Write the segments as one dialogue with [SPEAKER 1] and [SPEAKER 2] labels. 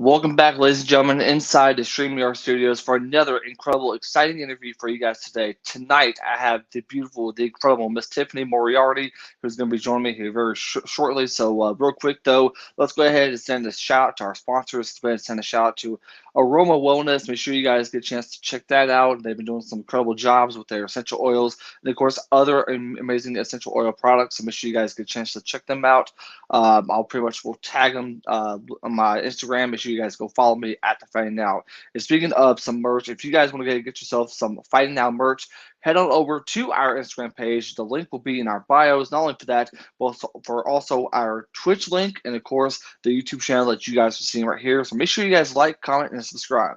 [SPEAKER 1] Welcome back, ladies and gentlemen, inside the StreamYard studios for another incredible, exciting interview for you guys today. Tonight, I have the beautiful, the incredible Miss Tiffany Moriarty, who's going to be joining me here very shortly. So, real quick though, let's go ahead and send a shout out to our sponsors. Let's go ahead and send a shout out to Aroma Wellness. Make sure you guys get a chance to check that out. They've been doing some incredible jobs with their essential oils and, of course, other amazing essential oil products. So, make sure you guys get a chance to check them out. I'll pretty much will tag them on my Instagram. Make sure you guys go follow me at the Fighting Now. And speaking of some merch, if you guys want to get yourself some Fighting Now merch, head on over to our Instagram page. The link will be in our bios. Not only for that, but for also our Twitch link and of course the YouTube channel that you guys are seeing right here. So make sure you guys like, comment, and subscribe.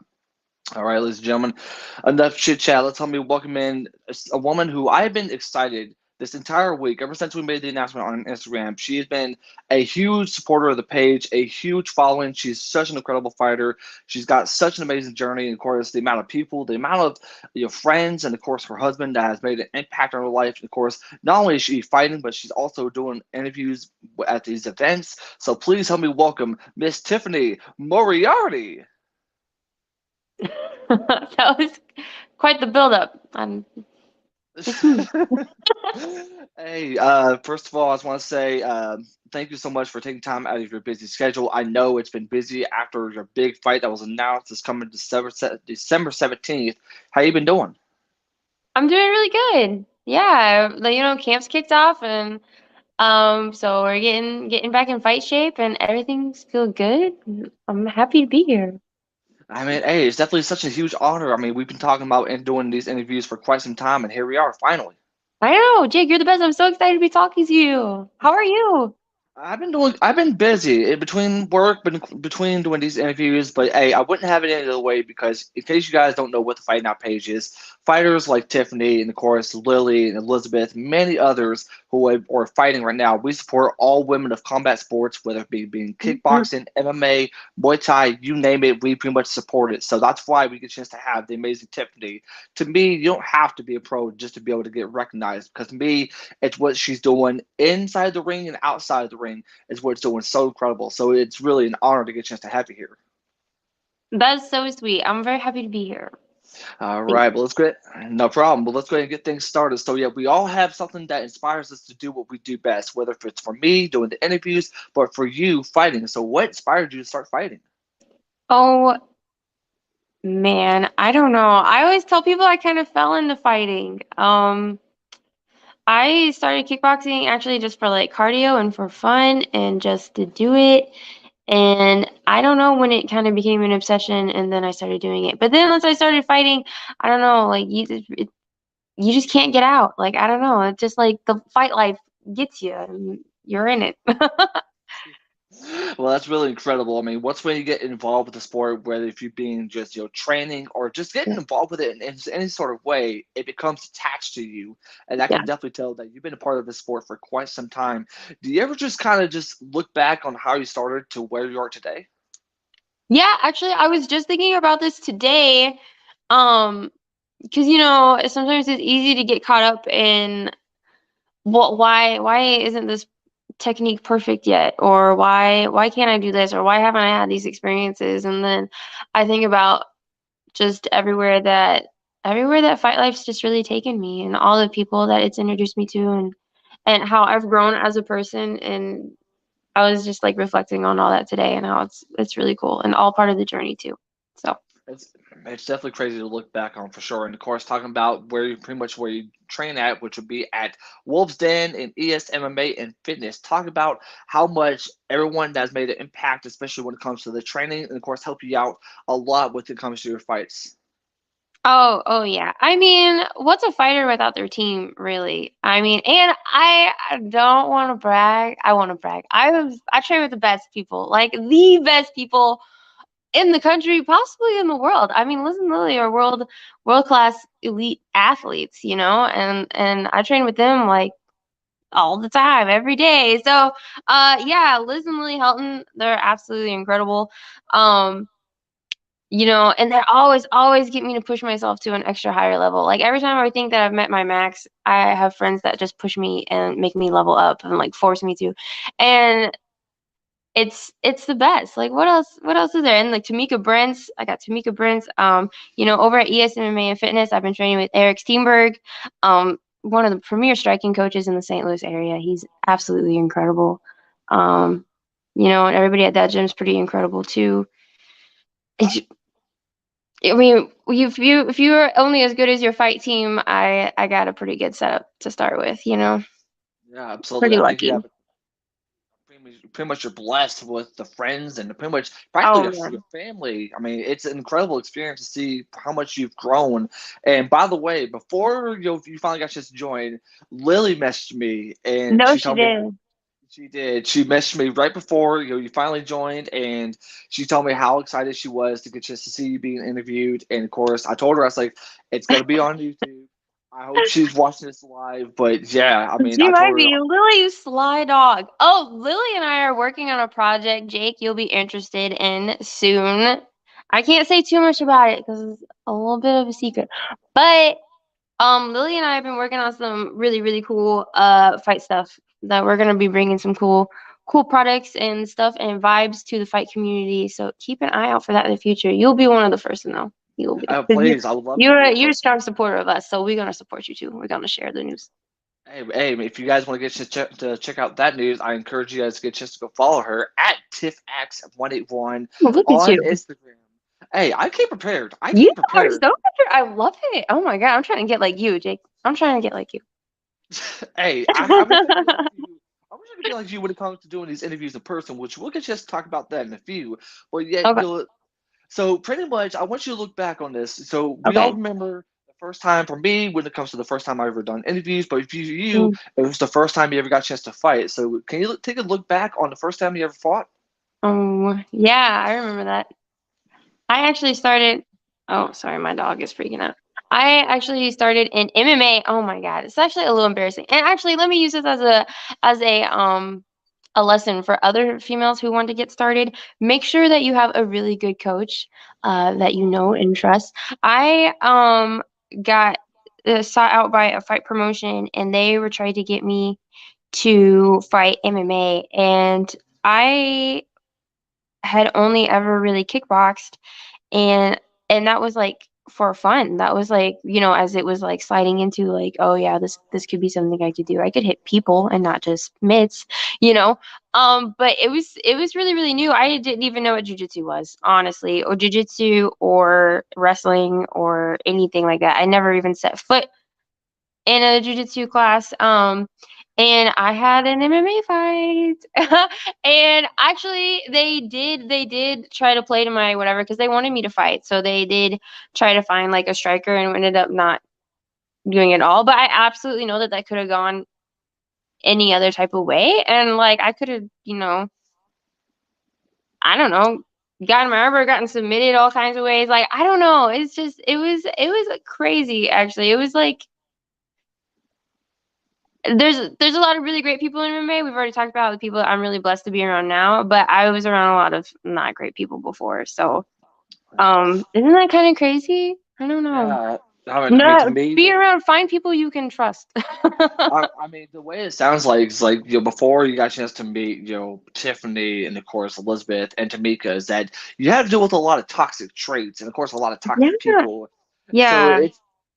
[SPEAKER 1] All right, ladies and gentlemen, enough chit chat. Let's help me welcome in a woman who I've been excited this entire week, ever since we made the announcement on Instagram. She has been a huge supporter of the page, a huge following. She's such an incredible fighter. She's got such an amazing journey. And of course, the amount of people, the amount of friends, and of course, her husband that has made an impact on her life. And of course, not only is she fighting, but she's also doing interviews at these events. So please help me welcome Miss Tiffany Moriarty.
[SPEAKER 2] That was quite the build-up.
[SPEAKER 1] Hey, first of all, I just want to say thank you so much for taking time out of your busy schedule. I know it's been busy after your big fight that was announced is coming December 17th. How you been doing?
[SPEAKER 2] I'm doing really good. Yeah, camp's kicked off, and so we're getting back in fight shape, and everything's feel good. I'm happy to be here.
[SPEAKER 1] I mean, hey, it's definitely such a huge honor. I mean, we've been talking about and doing these interviews for quite some time, and here we are finally.
[SPEAKER 2] I know, Jake, you're the best. I'm so excited to be talking to you. How are you?
[SPEAKER 1] I've been busy between work, between doing these interviews, but hey, I wouldn't have it any other way because in case you guys don't know what the Fighting Out page is, fighters like Tiffany and of course Lily and Elizabeth, many others who are fighting right now, we support all women of combat sports, whether it be being kickboxing, MMA, Muay Thai, you name it, we pretty much support it. So that's why we get a chance to have the amazing Tiffany. To me, you don't have to be a pro just to be able to get recognized because to me, it's what she's doing inside the ring and outside the ring is what's doing so incredible. So it's really an honor to get a chance to have you here.
[SPEAKER 2] That's so sweet. I'm very happy to be here.
[SPEAKER 1] All right, well, let's get no problem. Well, let's go ahead and get things started. So yeah, we all have something that inspires us to do what we do best, whether it's for me doing the interviews, but for you fighting. So what inspired you to start fighting?
[SPEAKER 2] Oh man, I don't know. I always tell people I kind of fell into fighting. I started kickboxing actually just for like cardio and for fun and just to do it. And I don't know when it kind of became an obsession and then I started doing it. But then once I started fighting, I don't know, like you just can't get out. Like I don't know, it's just like the fight life gets you and you're in it.
[SPEAKER 1] Well, that's really incredible. I mean, what's when you get involved with the sport, whether if you're being just training or just getting involved with it in any sort of way, it becomes attached to you, and I
[SPEAKER 2] Yeah.
[SPEAKER 1] can definitely tell that you've been a part of this sport for quite some time. Do you ever just kind of just look back on how you started to where you are today?
[SPEAKER 2] Yeah, actually I was just thinking about this today. Because sometimes it's easy to get caught up in why isn't this technique perfect yet, or why can't I do this, or why haven't I had these experiences? And then I think about just everywhere that fight life's just really taken me, and all the people that it's introduced me to, and how I've grown as a person. And I was just like reflecting on all that today and how it's really cool and all part of the journey too. So
[SPEAKER 1] It's it's definitely crazy to look back on for sure. And of course, talking about where you pretty much where you train at, which would be at Wolves Den and ES MMA and fitness. Talk about how much everyone that's made an impact, especially when it comes to the training, and of course, help you out a lot when it comes to your fights.
[SPEAKER 2] oh yeah. I mean, what's a fighter without their team, really? I mean, and I don't want to brag. I want to brag. I train with the best people, like the best people in the country, possibly in the world. I mean, Liz and Lily are world class elite athletes, and I train with them like all the time, every day. So, yeah, Liz and Lily Helton, they're absolutely incredible. Um, and they always get me to push myself to an extra higher level. Like every time I think that I've met my max, I have friends that just push me and make me level up and like force me to. And it's the best. Like what else is there? And like Tamika Brents, I got Tamika Brents. Over at ESMMA and Fitness, I've been training with Eric Steenberg, one of the premier striking coaches in the St. Louis area. He's absolutely incredible. And everybody at that gym is pretty incredible too. It's- I mean, if you're only as good as your fight team, I got a pretty good setup to start with.
[SPEAKER 1] Yeah, absolutely.
[SPEAKER 2] Pretty
[SPEAKER 1] I think you
[SPEAKER 2] lucky.
[SPEAKER 1] have pretty much you're blessed with the friends and pretty much practically
[SPEAKER 2] Oh
[SPEAKER 1] your
[SPEAKER 2] man.
[SPEAKER 1] family. I mean, it's an incredible experience to see how much you've grown. And by the way, before you finally got just joined, Lily messaged me and
[SPEAKER 2] No,
[SPEAKER 1] she
[SPEAKER 2] she
[SPEAKER 1] told me
[SPEAKER 2] did.
[SPEAKER 1] she did. She messaged me right before you finally joined, and she told me how excited she was to get just to see you being interviewed. And of course, I told her I was like, it's gonna be on YouTube. I hope she's watching this live. But yeah, I mean,
[SPEAKER 2] She
[SPEAKER 1] I told
[SPEAKER 2] might
[SPEAKER 1] her.
[SPEAKER 2] be. Lily, you sly dog. Oh, Lily and I are working on a project, Jake, you'll be interested in soon. I can't say too much about it because it's a little bit of a secret. But Lily and I have been working on some really, really cool fight stuff that we're gonna be bringing some cool products and stuff and vibes to the fight community. So keep an eye out for that in the future. You'll be one of the first to know. You'll be. 'Cause
[SPEAKER 1] Please, I would love to
[SPEAKER 2] you're
[SPEAKER 1] be
[SPEAKER 2] a,
[SPEAKER 1] the
[SPEAKER 2] you're a
[SPEAKER 1] first.
[SPEAKER 2] strong supporter of us, so we're gonna support you too. We're gonna share the news.
[SPEAKER 1] Hey, if you guys want to get to check out that news, I encourage you guys to get just to go follow her at TiffX181
[SPEAKER 2] Oh, look at
[SPEAKER 1] on
[SPEAKER 2] you.
[SPEAKER 1] Instagram. Hey, I came prepared. I
[SPEAKER 2] You
[SPEAKER 1] came
[SPEAKER 2] are
[SPEAKER 1] prepared.
[SPEAKER 2] so good. I love it. Oh my God. I'm trying to get like you, Jake. I'm trying to get like you.
[SPEAKER 1] Hey, I wish I could be like you. I wish I could be like you when it comes to doing these interviews in person, which we'll get just talk about that in a few. But yet,
[SPEAKER 2] Okay.
[SPEAKER 1] so pretty much, I want you to look back on this. So we all
[SPEAKER 2] Okay.
[SPEAKER 1] remember the first time for me when it comes to the first time I ever done interviews, but if you,
[SPEAKER 2] Mm.
[SPEAKER 1] it was the first time you ever got a chance to fight. So can you take a look back on the first time you ever fought?
[SPEAKER 2] Yeah, I remember that. I actually started. Oh, sorry, my dog is freaking out. I actually started in MMA. Oh my God, it's actually a little embarrassing. And actually, let me use this as a lesson for other females who want to get started. Make sure that you have a really good coach that you know and trust. I got sought out by a fight promotion, and they were trying to get me to fight MMA, and I had only ever really kickboxed, and that was like for fun. That was like, as it was like sliding into like, oh yeah, this could be something I could do. I could hit people and not just mitts, you know. But it was really, really new. I didn't even know what jujitsu was, honestly, or jujitsu or wrestling or anything like that. I never even set foot in a jujitsu class. And I had an MMA fight. And actually they did try to play to my whatever because they wanted me to fight. So they did try to find like a striker and ended up not doing it all. But I absolutely know that could have gone any other type of way. And like I could have, I don't know, gotten my rubber, gotten submitted all kinds of ways. Like I don't know. It's just it was crazy actually. It was like there's a lot of really great people in MMA. We've already talked about the people that I'm really blessed to be around now, but I was around a lot of not great people before. So, isn't that kind of crazy? I don't know.
[SPEAKER 1] Yeah, I mean, to
[SPEAKER 2] No,
[SPEAKER 1] me,
[SPEAKER 2] be around, find people you can trust.
[SPEAKER 1] I mean, the way it sounds like is like before you got a chance to meet Tiffany and of course Elizabeth and Tamika is that you had to deal with a lot of toxic traits and of course a lot of toxic
[SPEAKER 2] Yeah.
[SPEAKER 1] people. So
[SPEAKER 2] Yeah.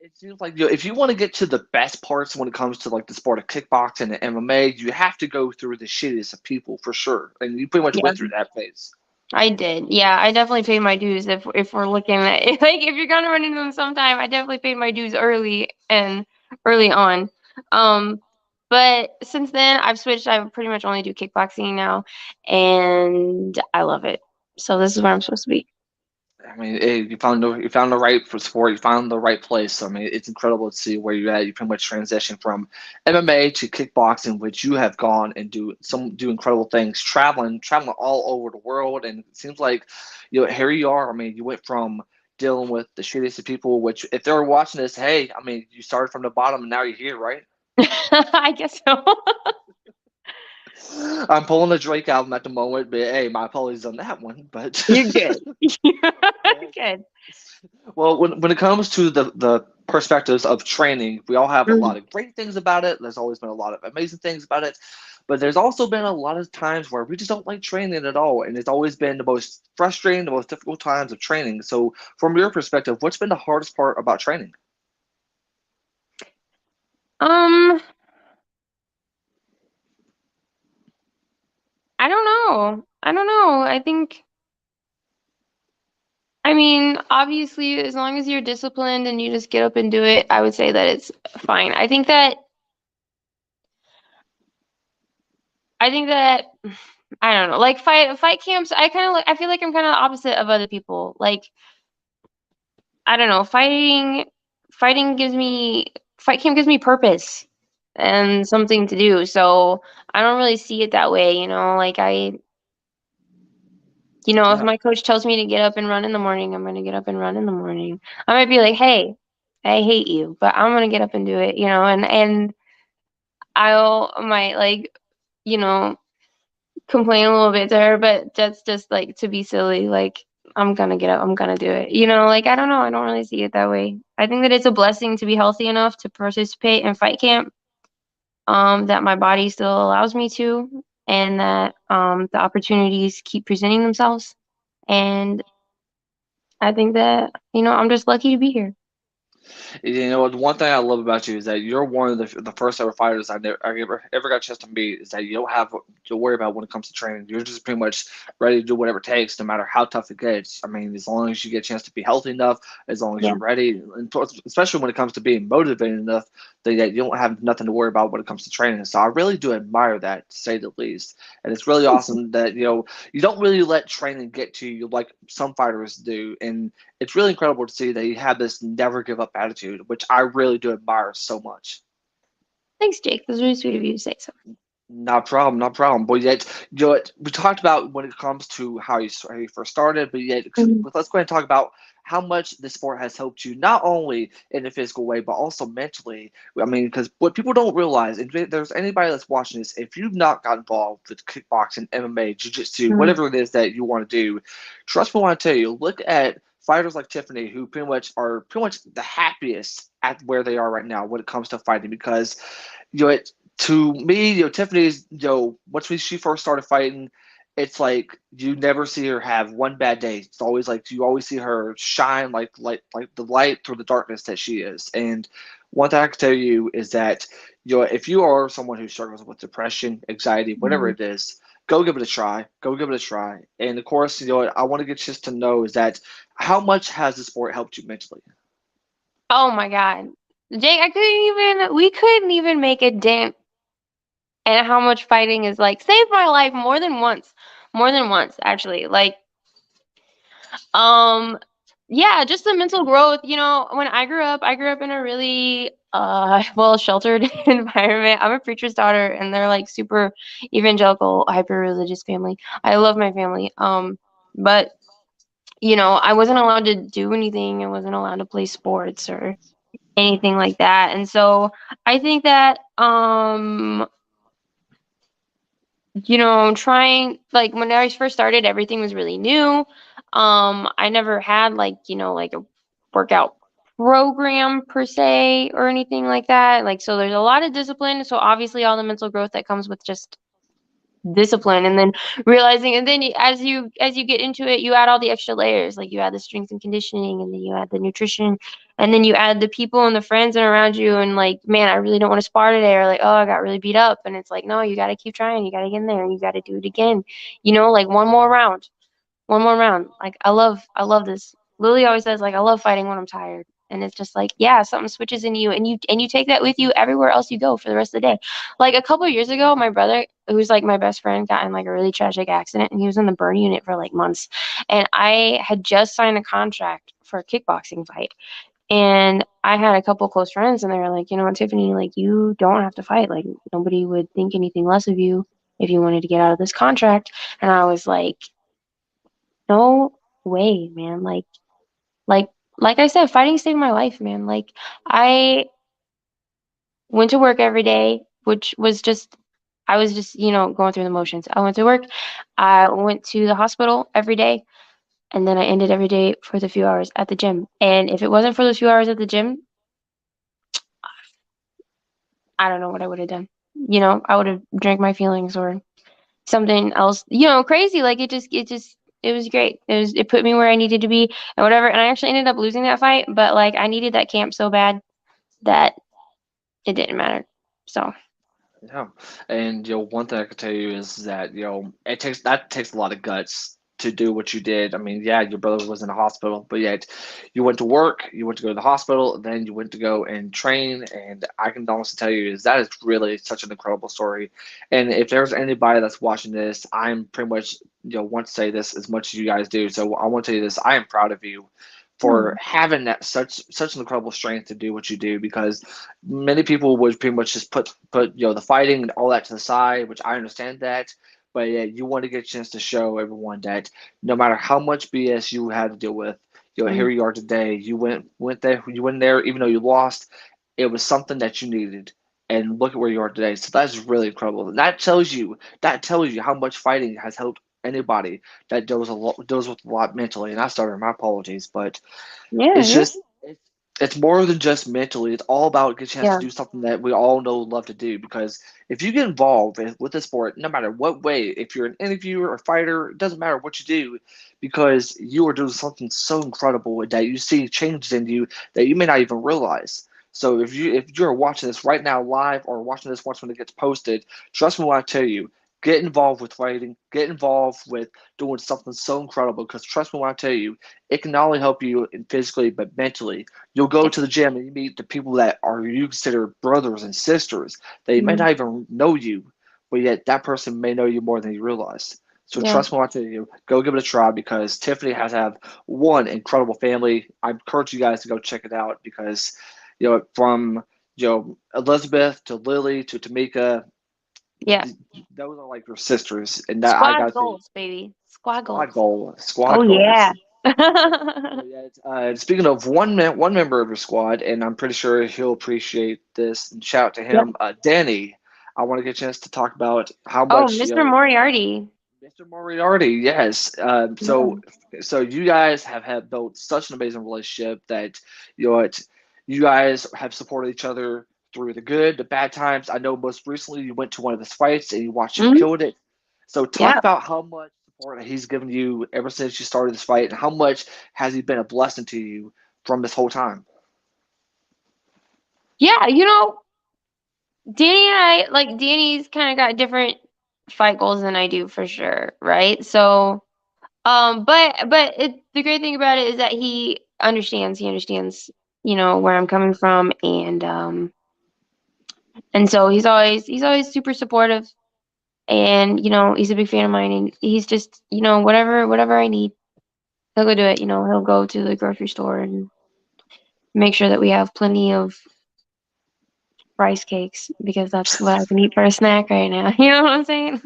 [SPEAKER 1] it seems like if you want to get to the best parts when it comes to like the sport of kickboxing and MMA, you have to go through the shittiest of people for sure, and you pretty much
[SPEAKER 2] Yeah.
[SPEAKER 1] went through that phase.
[SPEAKER 2] I did. Yeah, I definitely paid my dues if we're looking at like if you're gonna run into them sometime, I definitely paid my dues early on. Um, but since then I've switched. I pretty much only do kickboxing now, and I love it. So this is where I'm supposed to be.
[SPEAKER 1] I mean, you found the right for sport. You found the right place. I mean, it's incredible to see where you're at. You pretty much transition from MMA to kickboxing, which you have gone and do incredible things, traveling all over the world. And it seems like, here you are. I mean, you went from dealing with the shittiest of people, which if they were watching this, hey, I mean, you started from the bottom and now you're here, right?
[SPEAKER 2] I guess so.
[SPEAKER 1] I'm pulling a Drake album at the moment, but hey, my apologies on that one. But
[SPEAKER 2] You're good. You're good.
[SPEAKER 1] well, when it comes to the perspectives of training, we all have a
[SPEAKER 2] Mhm.
[SPEAKER 1] lot of great things about it. There's always been a lot of amazing things about it. But there's also been a lot of times where we just don't like training at all, and it's always been the most frustrating, the most difficult times of training. So, from your perspective, what's been the hardest part about training?
[SPEAKER 2] Um, I don't know. I don't know. I mean, obviously, as long as you're disciplined and you just get up and do it, I would say that it's fine. I think that I don't know. Like fight camps, I feel like I'm kind of the opposite of other people. Like I don't know, fight camp gives me purpose and something to do. So I don't really see it that way, if
[SPEAKER 1] Yeah.
[SPEAKER 2] my coach tells me to get up and run in the morning, I'm gonna get up and run in the morning. I might be like, "Hey, I hate you," but I'm gonna get up and do it, and I'll might you know, complain a little bit to her, but that's just like to be silly. Like I'm gonna get up, I'm gonna do it. I don't know. I don't really see it that way. I think that it's a blessing to be healthy enough to participate in fight camp. That my body still allows me to, and that the opportunities keep presenting themselves. And I think that I'm just lucky to be here.
[SPEAKER 1] The one thing I love about you is that you're one of the first ever fighters I ever got a chance to meet. Is that you don't have to worry about when it comes to training. You're just pretty much ready to do whatever it takes, no matter how tough it gets. I mean, as long as you get a chance to be healthy enough, as long as
[SPEAKER 2] Yeah.
[SPEAKER 1] you're ready, and especially when it comes to being motivated enough, that you don't have nothing to worry about when it comes to training. So I really do admire that, to say the least. And it's really
[SPEAKER 2] Thank you.
[SPEAKER 1] awesome that you don't really let training get to you like some fighters do, and it's really incredible to see that you have this never give up attitude, which I really do admire so much.
[SPEAKER 2] Thanks, Jake. That's really sweet of you to say so.
[SPEAKER 1] No problem, no problem. But yet, we talked about when it comes to how you first started, but yet,
[SPEAKER 2] Mhm.
[SPEAKER 1] let's go ahead and talk about how much the sport has helped you, not only in a physical way, but also mentally. I mean, because what people don't realize, if there's anybody that's watching this, if you've not got involved with kickboxing, MMA, jiu-jitsu,
[SPEAKER 2] Mhm.
[SPEAKER 1] whatever it is that you want to do, trust me when I tell you, look at fighters like Tiffany, who pretty much the happiest at where they are right now when it comes to fighting, because you know, to me, Tiffany's, once she first started fighting, it's like you never see her have one bad day. It's always like you always see her shine like the light through the darkness that she is. And one thing I can tell you is that if you are someone who struggles with depression, anxiety, whatever
[SPEAKER 2] Mhm.
[SPEAKER 1] it is, go give it a try. Go give it a try. And of course, I want to get just to know is that how much has the sport helped you mentally?
[SPEAKER 2] Oh my God. Jake, we couldn't even make a dent in how much fighting is like saved my life more than once. More than once, actually. Um, yeah, just the mental growth. When I grew up in a really well sheltered environment. I'm a preacher's daughter and they're like super evangelical, hyper religious family. I love my family. But I wasn't allowed to do anything. I wasn't allowed to play sports or anything like that. And so I think that trying like when I first started, everything was really new. I never had like a workout program per se or anything like that. Like so there's a lot of discipline. So obviously all the mental growth that comes with just discipline and then realizing and then as you get into it you add all the extra layers like you add the strength and conditioning and then you add the nutrition and then you add the people and the friends and around you and like man I really don't want to spar today or like oh I got really beat up and it's like no you got to keep trying you got to get in there and you got to do it again like one more round. Like I love this. Lily always says like I love fighting when I'm tired. And it's just like, yeah, something switches in you and you take that with you everywhere else you go for the rest of the day. Like a couple of years ago, my brother, who's like my best friend, got in like a really tragic accident and he was in the burn unit for like months. And I had just signed a contract for a kickboxing fight. And I had a couple close friends and they were like, you know what, Tiffany, like you don't have to fight. Like nobody would think anything less of you if you wanted to get out of this contract. And I was no way, man. Like, like I said, fighting saved my life, man. Like, I went to work every day, which was I was just, going through the motions. I went to work, I went to the hospital every day, and then I ended every day for the few hours at the gym. And if it wasn't for those few hours at the gym, I don't know what I would have done. I would have drank my feelings or something else, crazy. Like it was great. It put me where I needed to be and whatever. And I actually ended up losing that fight, but like I needed that camp so bad that it didn't matter. So
[SPEAKER 1] Yeah, and one thing I can tell you is that it takes a lot of guts to do what you did. I mean, yeah, your brother was in the hospital, but yet you went to work, you went to go to the hospital, then you went to go and train. And I can honestly tell you is that is really such an incredible story. And if there's anybody that's watching this, I'm pretty much want to say this as much as you guys do. So I want to tell you this: I am proud of you for
[SPEAKER 2] hmm,
[SPEAKER 1] having that such an incredible strength to do what you do because many people would pretty much just put the fighting and all that to the side, which I understand that. But yeah, you want to get a chance to show everyone that no matter how much BS you had to deal with,
[SPEAKER 2] hmm,
[SPEAKER 1] here you are today. You went there, even though you lost. It was something that you needed, and look at where you are today. So that's really incredible. And that tells you how much fighting has helped anybody that deals with a lot mentally. And I started my apologies, but
[SPEAKER 2] yeah,
[SPEAKER 1] it's
[SPEAKER 2] yeah,
[SPEAKER 1] just it's more than just mentally. It's all about getting a chance to
[SPEAKER 2] yeah,
[SPEAKER 1] do something that we all know and love to do. Because if you get involved with the sport, no matter what way, if you're an interviewer or fighter, it doesn't matter what you do, because you are doing something so incredible that you see changes in you that you may not even realize. So if you're watching this right now live or watching this once when it gets posted, trust me when I tell you, get involved with fighting, get involved with doing something so incredible. Because trust me when I tell you, it can not only help you physically but mentally. You'll go
[SPEAKER 2] yeah.
[SPEAKER 1] to the gym and you meet the people that are you consider brothers and sisters. They may
[SPEAKER 2] Mhm.
[SPEAKER 1] not even know you, but yet that person may know you more than you realize. So
[SPEAKER 2] Yeah.
[SPEAKER 1] trust me when I tell you, go give it a try because Tiffany has have one incredible family. I encourage you guys to go check it out because from Elizabeth to Lily to Tamika,
[SPEAKER 2] Yeah.
[SPEAKER 1] those are like your sisters, and that I
[SPEAKER 2] Squad
[SPEAKER 1] gotta say,
[SPEAKER 2] goals, baby. Squad
[SPEAKER 1] squad
[SPEAKER 2] goals.
[SPEAKER 1] goal,
[SPEAKER 2] Oh
[SPEAKER 1] squad
[SPEAKER 2] yeah.
[SPEAKER 1] goals. But yeah, speaking of one member of your squad, and I'm pretty sure he'll appreciate this. And shout out to
[SPEAKER 2] Yeah.
[SPEAKER 1] him, Danny. I want to get a chance to talk about how
[SPEAKER 2] Oh,
[SPEAKER 1] much
[SPEAKER 2] Mr. Moriarty.
[SPEAKER 1] Mr. Moriarty. Yes.
[SPEAKER 2] Yeah.
[SPEAKER 1] So you guys have built such an amazing relationship that what you guys have supported each other through the good, the bad times. I know most recently you went to one of his fights and you watched him
[SPEAKER 2] Hmm.
[SPEAKER 1] kill it. So talk
[SPEAKER 2] Yeah.
[SPEAKER 1] about how much support he's given you ever since you started this fight, and how much has he been a blessing to you from this whole time.
[SPEAKER 2] Yeah. Danny and Danny's kind of got different fight goals than I do for sure, right? So, the great thing about it is that he understands. He understands, where I'm coming from, and so he's always super supportive, and he's a big fan of mine, and he's just, whatever I need, he'll go do it. He'll go to the grocery store and make sure that we have plenty of rice cakes because that's what I can eat for a snack right now. You know what I'm saying?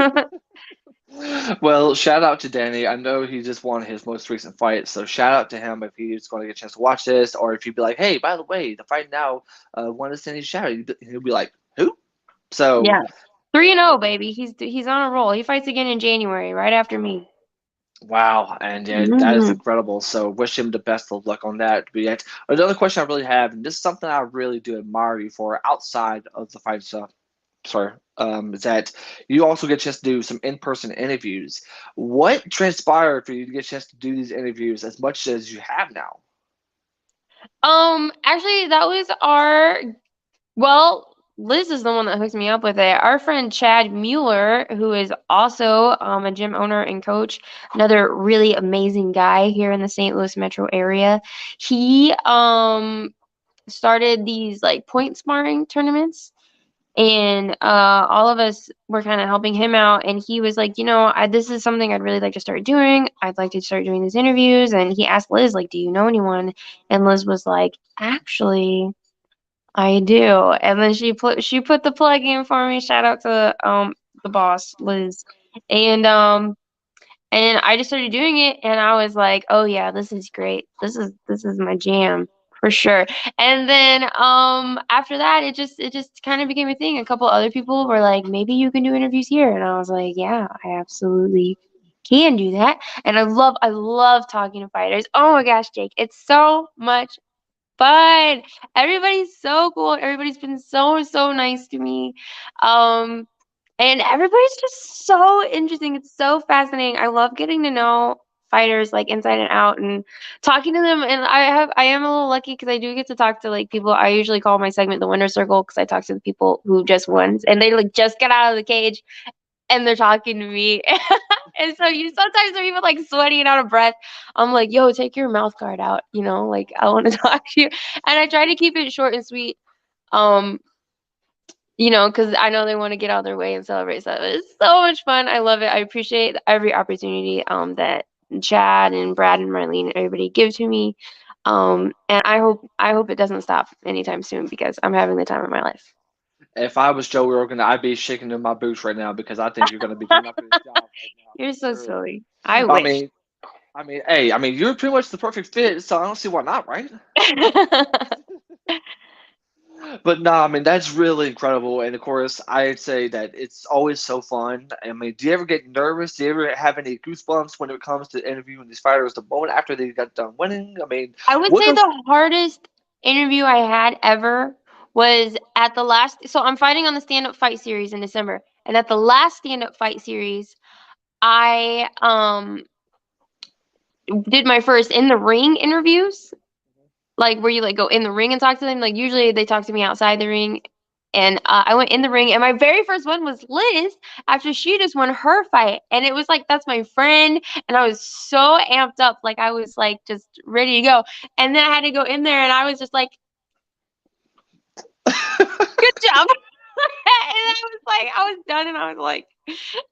[SPEAKER 1] Well, shout out to Danny. I know he just won his most recent fight, so shout out to him if he's going to get a chance to watch this, or if he'd be like, "Hey, by the way, the fight now, won this Danny shout," he'll be like, "Who?" So,
[SPEAKER 2] Yeah. 3-0,
[SPEAKER 1] uh,
[SPEAKER 2] baby. He's on a roll. He fights again in January, right after me.
[SPEAKER 1] wow, and yeah, that is
[SPEAKER 2] Hmm.
[SPEAKER 1] incredible. So, wish him the best of luck on that. But yet, another question I really have, and this is something I really do admire you for outside of the fight stuff. Sorry, is that you also get a chance to do some in-person interviews. What transpired for you to get a chance to do these interviews as much as you have now?
[SPEAKER 2] Actually, that was our well, Liz is the one that hooked me up with it. Our friend Chad Mueller, who is also a gym owner and coach, another really amazing guy here in the St. Louis metro area. He started these like point sparring tournaments, and all of us were kind of helping him out, and he was like, this is something I'd really like to start doing. I'd like to start doing these interviews. And he asked Liz, like, do you know anyone? And Liz was like, actually, I do. And then she put the plug in for me. Shout out to the boss, Liz. And I just started doing it, and I was like, "Oh yeah, this is great. This is my jam for sure." And then after that, it just kind of became a thing. A couple other people were like, "Maybe you can do interviews here," and I was like, "Yeah, I absolutely can do that." And I love talking to fighters. Oh my gosh, Jake, it's so much fun. Everybody's so cool. Everybody's been so nice to me. Um, and everybody's just so interesting. It's so fascinating. I love getting to know fighters like inside and out and talking to them. And I am a little lucky because I do get to talk to like people. I usually call my segment the winner circle because I talk to the people who just won and they like just get out of the cage and they're talking to me. And so you sometimes are even like sweaty and out of breath. I'm like, yo, take your mouth guard out, like I want to talk to you. And I try to keep it short and sweet. Um, because I know they want to get out of their way and celebrate stuff. It's so much fun. I love it. I appreciate every opportunity that Chad and Brad and Marlene and everybody give to me. And I hope it doesn't stop anytime soon because I'm having the time of my life.
[SPEAKER 1] If I was Joe Rogan, I'd be shaking in my boots right now because I think you're going to be going after this job right now
[SPEAKER 2] You're
[SPEAKER 1] for
[SPEAKER 2] so
[SPEAKER 1] sure.
[SPEAKER 2] silly. I
[SPEAKER 1] I
[SPEAKER 2] wish.
[SPEAKER 1] mean, hey, you're pretty much the perfect fit, so I don't see why not, right? But no, that's really incredible. And of course, I'd say that it's always so fun. Do you ever get nervous? Do you ever have any goosebumps when it comes to interviewing these fighters the moment after they got done winning?
[SPEAKER 2] I would
[SPEAKER 1] What
[SPEAKER 2] say
[SPEAKER 1] goes?
[SPEAKER 2] the hardest interview I had ever was at the last. So I'm fighting on the stand up fight series in December. And at the last stand up fight series, I did my first in the ring interviews, like where you like go in the ring and talk to them. Like usually they talk to me outside the ring, and I went in the ring, and my very first one was Liz after she just won her fight, and it was like that's my friend, and I was so amped up, like I was like just ready to go, and then I had to go in there, and I was just like, good job. And I was done, and I was like,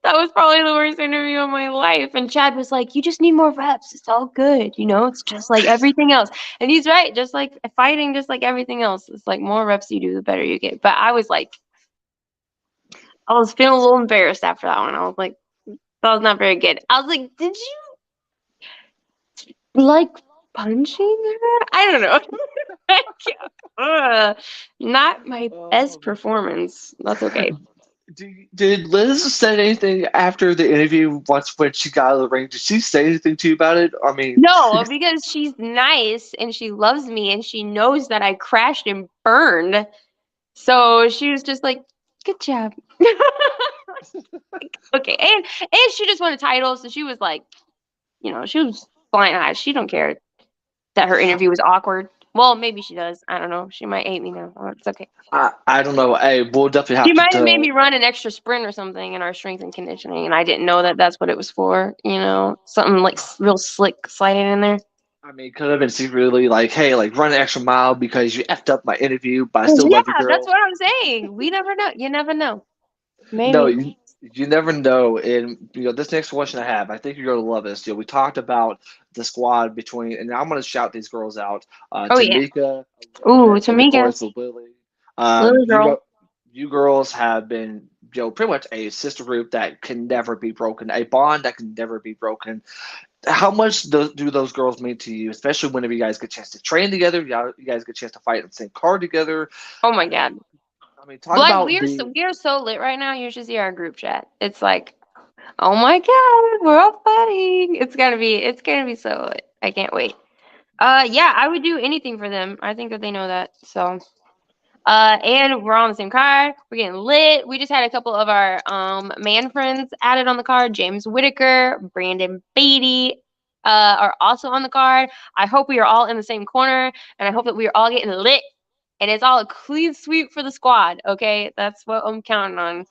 [SPEAKER 2] that was probably the worst interview of my life. And Chad was like, you just need more reps. It's all good. It's just like everything else. And he's right. Just like fighting, just like everything else. It's like more reps you do, the better you get. But I was like, I was feeling a little embarrassed after that one. I was like, that was not very good. I was like, did you like punching her? I don't know. Not my best
[SPEAKER 1] Oh,
[SPEAKER 2] performance. That's okay.
[SPEAKER 1] did Liz say anything after the interview once when she got out of the ring? Did she say anything to you about it?
[SPEAKER 2] No, because she's nice and she loves me and she knows that I crashed and burned. So she was just like, "Good job." Okay, and she just won a title, so she was like, she was flying high. She don't care that her interview was awkward. Well, maybe she does. I don't know. She might hate me now. Oh, it's okay.
[SPEAKER 1] I don't know. Hey, we'll definitely
[SPEAKER 2] She
[SPEAKER 1] have
[SPEAKER 2] might have made
[SPEAKER 1] to
[SPEAKER 2] me run an extra sprint or something in our strength and conditioning, and I didn't know that that's what it was for. Something like real slick sliding in there.
[SPEAKER 1] could have been secretly like, hey, like run an extra mile because you effed up my interview, but I still love you,
[SPEAKER 2] Yeah, that's
[SPEAKER 1] girl.
[SPEAKER 2] what I'm saying. We never know. You never know.
[SPEAKER 1] No,
[SPEAKER 2] Maybe.
[SPEAKER 1] you never know. And this next question I have, I think you're gonna love this. We talked about the squad between, and I'm gonna shout these girls out:
[SPEAKER 2] Oh yeah.
[SPEAKER 1] Tamika,
[SPEAKER 2] Ooh,
[SPEAKER 1] Olivia, and of
[SPEAKER 2] Tamika,
[SPEAKER 1] course Lily.
[SPEAKER 2] little
[SPEAKER 1] You
[SPEAKER 2] girl.
[SPEAKER 1] go, you girls have been, pretty much a sister group that can never be broken, a bond that can never be broken. How much do those girls mean to you, especially whenever you guys get a chance to train together, you guys get a chance to fight in the same card together?
[SPEAKER 2] Oh my God.
[SPEAKER 1] Talk
[SPEAKER 2] Like
[SPEAKER 1] about the.
[SPEAKER 2] we are so lit right now. You should see our group chat. It's like, oh my God, we're all fighting. It's gonna be so lit. I can't wait. Yeah, I would do anything for them. I think that they know that. So. And we're on the same card. We're getting lit. We just had a couple of our man friends added on the card. James Whitaker, Brandon Beatty, are also on the card. I hope we are all in the same corner, and I hope that we are all getting lit, and it's all a clean sweep for the squad. Okay, that's what I'm counting on.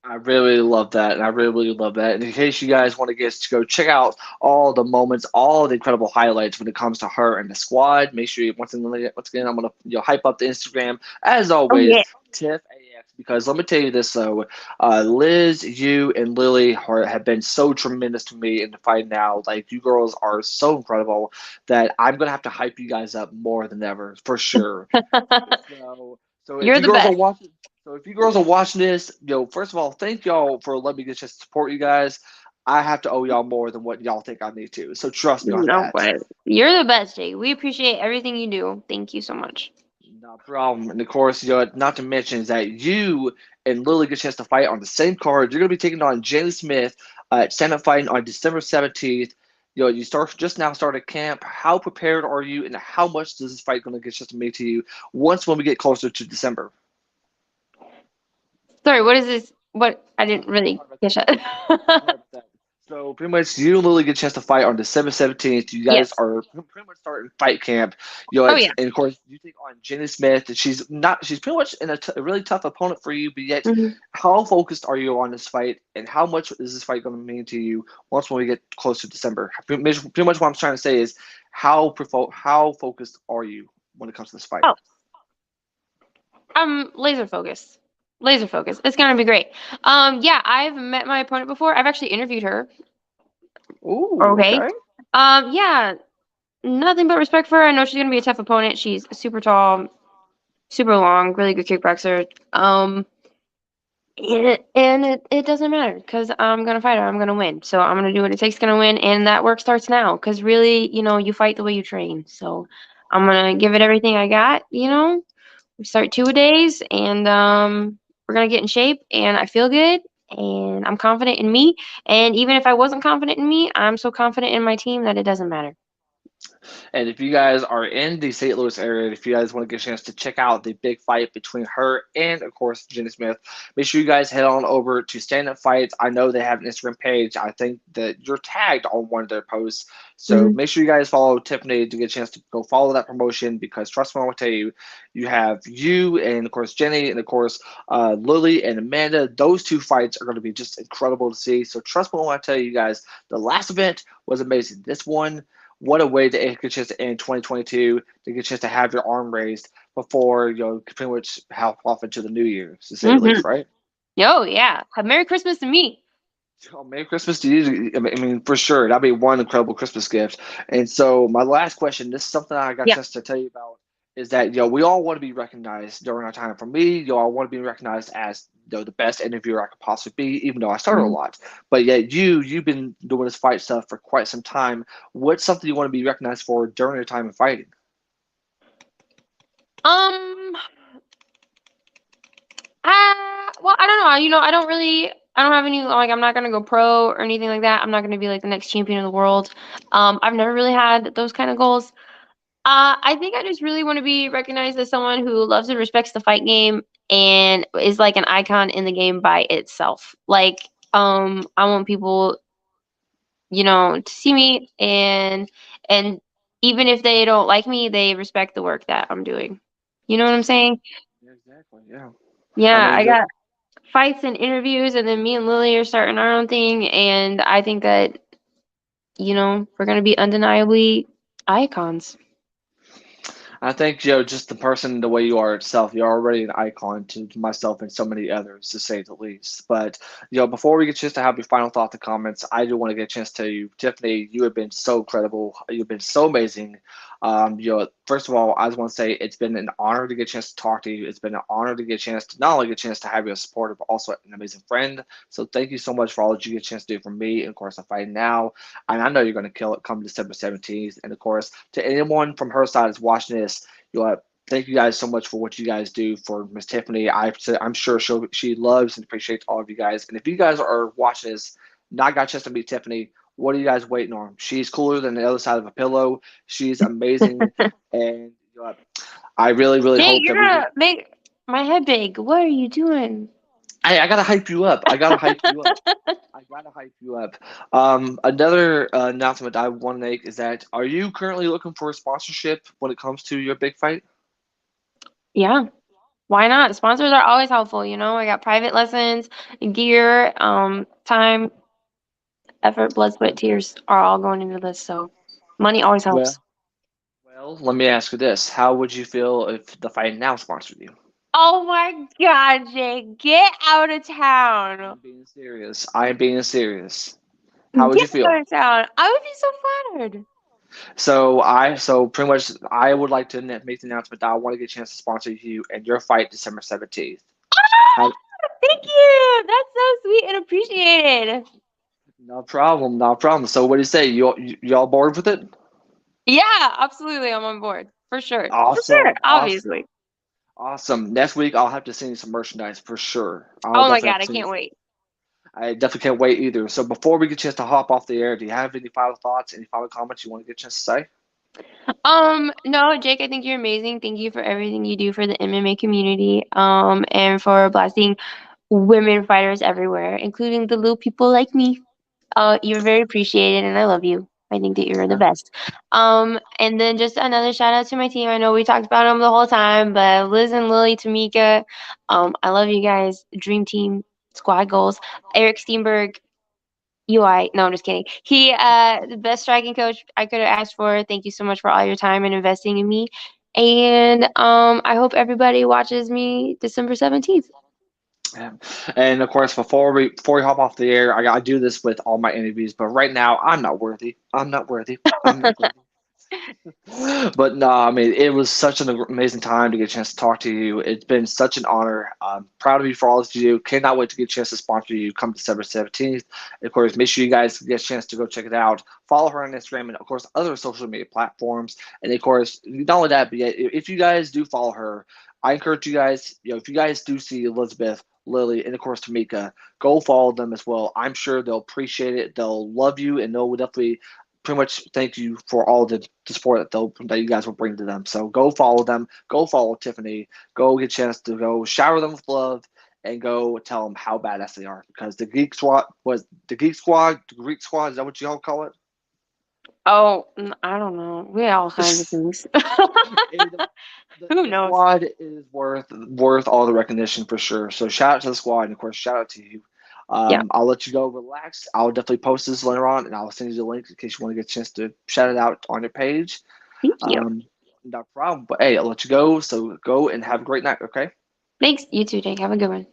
[SPEAKER 1] I really love that, and I really love that. And in case you guys want to get to go check out all the moments, all the incredible highlights when it comes to her and the squad, make sure you once again I'm gonna hype up the Instagram as
[SPEAKER 2] Oh yeah.
[SPEAKER 1] always, Tiff AX. Because let me tell you this though, Liz, you and Lily have been so tremendous to me in the fight now. Like you girls are so incredible that I'm gonna have to hype you guys up more than ever for sure. So, so if
[SPEAKER 2] You're
[SPEAKER 1] you
[SPEAKER 2] the
[SPEAKER 1] girls are
[SPEAKER 2] best.
[SPEAKER 1] watching, so if you girls are watching this, first of all, thank y'all for letting me get a chance to support you guys. I have to owe y'all more than what y'all think I need to. So trust me on
[SPEAKER 2] No,
[SPEAKER 1] that.
[SPEAKER 2] but you're the best, Jay. We appreciate everything you do. Thank you so much.
[SPEAKER 1] No problem. And of course, not to mention is that you and Lily get a chance to fight on the same card. You're going to be taking on Jalen Smith at stand up fighting on December 17th. You start just now started camp. How prepared are you, and how much does this fight going to get just to mean to you once when we get closer to December?
[SPEAKER 2] Sorry, what is this? What I didn't really
[SPEAKER 1] Sorry about
[SPEAKER 2] catch
[SPEAKER 1] that. Sorry
[SPEAKER 2] that.
[SPEAKER 1] about that. So pretty much, you and Lily get a chance to fight on December 17th. You guys
[SPEAKER 2] Yes.
[SPEAKER 1] are pretty much starting fight camp.
[SPEAKER 2] Oh yeah.
[SPEAKER 1] And of course, you take on Jenny Smith, and she's pretty much in a really tough opponent for you. But yet,
[SPEAKER 2] Hmm.
[SPEAKER 1] how focused are you on this fight, and how much is this fight going to mean to you once when we get close to December? Pretty much what I'm trying to say is how focused are you when it comes to this fight?
[SPEAKER 2] Oh, I'm laser focused. Laser focused. It's gonna be great. Yeah, I've met my opponent before. I've actually interviewed her.
[SPEAKER 1] Ooh,
[SPEAKER 2] Okay.
[SPEAKER 1] okay.
[SPEAKER 2] Yeah, nothing but respect for her. I know she's gonna be a tough opponent. She's super tall, super long, really good kickboxer. It doesn't matter because I'm gonna fight her. I'm gonna win. So I'm gonna do what it takes. Gonna win, and that work starts now. Because really, you fight the way you train. So I'm gonna give it everything I got. We start 2 a days, and we're gonna get in shape. And I feel good, and I'm confident in me. And even if I wasn't confident in me, I'm so confident in my team that it doesn't matter.
[SPEAKER 1] And if you guys are in the St. Louis area, if you guys want to get a chance to check out the big fight between her and, of course, Jenny Smith, make sure you guys head on over to Stand Up Fights. I know they have an Instagram page. I think that you're tagged on one of their posts. So
[SPEAKER 2] Mhm.
[SPEAKER 1] make sure you guys follow Tiffany to get a chance to go follow that promotion because trust me, I will tell you, you have you and, of course, Jenny and, of course, Lily and Amanda. Those two fights are going to be just incredible to see. So trust me when I tell you guys, the last event was amazing. This one, what a way to get a chance to end 2022 to get a chance to have your arm raised before pretty much half off into the new year, to say the least,
[SPEAKER 2] Mhm.
[SPEAKER 1] right?
[SPEAKER 2] Oh yeah. Have Merry Christmas to me.
[SPEAKER 1] Oh, Merry Christmas to you. I mean, for sure, that'd be one incredible Christmas gift. And so, my last question, this is something I got a
[SPEAKER 2] Yeah.
[SPEAKER 1] chance to tell you about, is that we all want to be recognized during our time. For me, I want to be recognized as the best interviewer I could possibly be, even though I started a
[SPEAKER 2] Mhm.
[SPEAKER 1] lot. But yet, you've been doing this fight stuff for quite some time. What's something you want to be recognized for during your time of fighting?
[SPEAKER 2] Um. Well, I don't know. I don't have any, like, I'm not gonna go pro or anything like that. I'm not gonna be like the next champion of the world. I've never really had those kind of goals. I think I just really want to be recognized as someone who loves and respects the fight game and is like an icon in the game by itself. Like, I want people, to see me and even if they don't like me, they respect the work that I'm doing. You know what I'm saying?
[SPEAKER 1] Yeah, exactly. Yeah. I
[SPEAKER 2] Yeah,
[SPEAKER 1] mean,
[SPEAKER 2] I got fights and interviews, and then me and Lily are starting our own thing, and I think that, we're gonna be undeniably icons.
[SPEAKER 1] I think, just the person, the way you are itself, you're already an icon to myself and so many others, to say the least. But, before we get a chance to have your final thoughts and comments, I do want to get a chance to tell you, Tiffany, you have been so incredible. You've been so amazing. First of all, I just want to say it's been an honor to get a chance to talk to you. It's been an honor to get a chance to not only get a chance to have you as a supporter, but also an amazing friend. So thank you so much for all that you get a chance to do for me. And of course, I'm fighting now. And I know you're going to kill it come December 17th. And of course, to anyone from her side that's watching this, thank you guys so much for what you guys do for Miss Tiffany. I'm sure she loves and appreciates all of you guys. And if you guys are watching this, not got a chance to meet Tiffany, what are you guys waiting on? She's cooler than the other side of a pillow. She's amazing, and I really, really
[SPEAKER 2] Jake,
[SPEAKER 1] hope
[SPEAKER 2] you're
[SPEAKER 1] that we get.
[SPEAKER 2] gonna make my head big. What are you doing?
[SPEAKER 1] I gotta hype you up. I gotta hype you up. I gotta hype you up. Another announcement I want to make is that are you currently looking for a sponsorship when it comes to your big fight?
[SPEAKER 2] Yeah, why not? Sponsors are always helpful, I got private lessons, gear, time, effort, blood, sweat, tears are all going into this, so money always
[SPEAKER 1] Well,
[SPEAKER 2] helps.
[SPEAKER 1] let me ask you this: how would you feel if the fight now sponsored you?
[SPEAKER 2] Oh my God, Jake, get out of town.
[SPEAKER 1] I'm being serious. I am being serious. How would
[SPEAKER 2] Get
[SPEAKER 1] you feel?
[SPEAKER 2] out of town. I would be so flattered.
[SPEAKER 1] So pretty much I would like to make the announcement that I want to get a chance to sponsor you and your fight December 17th. How,
[SPEAKER 2] Thank you. That's so sweet and appreciated.
[SPEAKER 1] no problem, no problem. So what do you say? Y'all bored with it?
[SPEAKER 2] Yeah, absolutely. I'm on board. For sure. For sure.
[SPEAKER 1] Awesome, awesome,
[SPEAKER 2] Obviously.
[SPEAKER 1] awesome. Next week I'll have to send you some merchandise for sure. I'll
[SPEAKER 2] Oh my
[SPEAKER 1] definitely have
[SPEAKER 2] God,
[SPEAKER 1] to
[SPEAKER 2] I
[SPEAKER 1] send you
[SPEAKER 2] can't
[SPEAKER 1] some.
[SPEAKER 2] wait.
[SPEAKER 1] I definitely can't wait either. So before we get a chance to hop off the air, do you have any final thoughts, any final comments you want to get a chance to say?
[SPEAKER 2] No, Jake, I think you're amazing. Thank you for everything you do for the MMA community, and for blessing women fighters everywhere, including the little people like me. You're very appreciated, and I love you. I think that you're the best. And then just another shout out to my team. I know we talked about them the whole time, but Liz and Lily, Tamika, I love you guys. Dream team, squad goals. Eric Steenberg, UI. No, I'm just kidding. He, the best striking coach I could have asked for. Thank you so much for all your time and investing in me. And I hope everybody watches me December 17th.
[SPEAKER 1] Yeah. And of course, before we hop off the air, I do this with all my interviews. But right now, I'm not worthy. I'm not worthy. I'm not worthy. But no, I mean, it was such an amazing time to get a chance to talk to you. It's been such an honor. I'm proud of you for all that you do. Cannot wait to get a chance to sponsor you come December 17th. Of course, make sure you guys get a chance to go check it out. Follow her on Instagram and, of course, other social media platforms. And, of course, not only that, but if you guys do follow her, I encourage you guys, if you guys do see Elizabeth, Lily, and, of course, Tamika, go follow them as well. I'm sure they'll appreciate it. They'll love you, and they'll definitely pretty much thank you for all the support that you guys will bring to them. So go follow them. Go follow Tiffany. Go get a chance to go shower them with love and go tell them how badass they are. Because the Greek Squad. Is that what you all call it?
[SPEAKER 2] Oh, I don't know. We have all kinds of things.
[SPEAKER 1] the,
[SPEAKER 2] Who
[SPEAKER 1] the
[SPEAKER 2] knows?
[SPEAKER 1] squad is worth all the recognition for sure. So shout out to the squad, and of course shout out to you.
[SPEAKER 2] Yeah.
[SPEAKER 1] I'll let you go relax. I'll definitely post this later on, and I'll send you the link in case you want to get a chance to shout it out on your page.
[SPEAKER 2] Thank you.
[SPEAKER 1] No problem. But hey, I'll let you go. So go and have a great night. Okay.
[SPEAKER 2] Thanks. You too, Jake. Have a good one.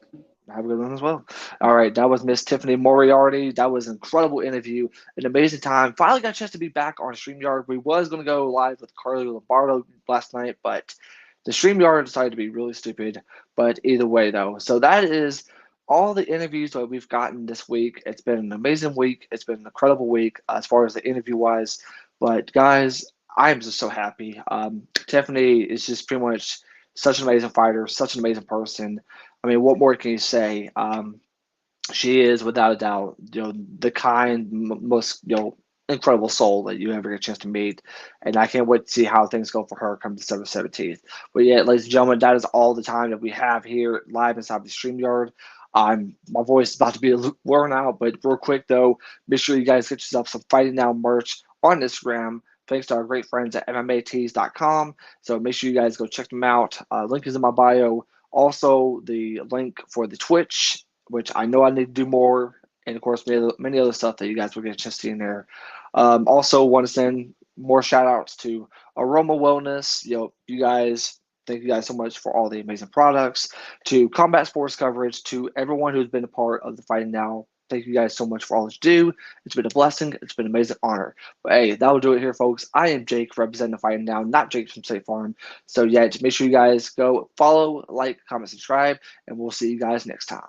[SPEAKER 1] Have a good one as well. All right, that was Miss Tiffany Moriarty. That was an incredible interview, an amazing time. Finally got a chance to be back on StreamYard. We was going to go live with Carly Lombardo last night, but the StreamYard decided to be really stupid. But either way, though, so that is all the interviews that we've gotten this week. It's been an amazing week. It's been an incredible week as far as the interview wise. But guys, I'm just so happy. Tiffany is just pretty much such an amazing fighter, such an amazing person. I mean, what more can you say? She is without a doubt, the kind, most, incredible soul that you ever get a chance to meet, and I can't wait to see how things go for her come December 17th. But yeah, ladies and gentlemen, that is all the time that we have here live inside the StreamYard. My voice is about to be worn out, but real quick though, make sure you guys get yourself some Fighting Now merch on Instagram. Thanks to our great friends at MMAtees.com. So make sure you guys go check them out. Link is in my bio. Also, the link for the Twitch, which I know I need to do more, and of course, many other stuff that you guys will get a chance to see in there. Also, want to send more shout outs to Aroma Wellness. You guys, thank you guys so much for all the amazing products, to Combat Sports Coverage, to everyone who's been a part of the Fighting Now. Thank you guys so much for all that you do. It's been a blessing. It's been an amazing honor. But hey, that will do it here, folks. I am Jake representing the Fighting Now, not Jake from State Farm. So yeah, just make sure you guys go follow, like, comment, subscribe, and we'll see you guys next time.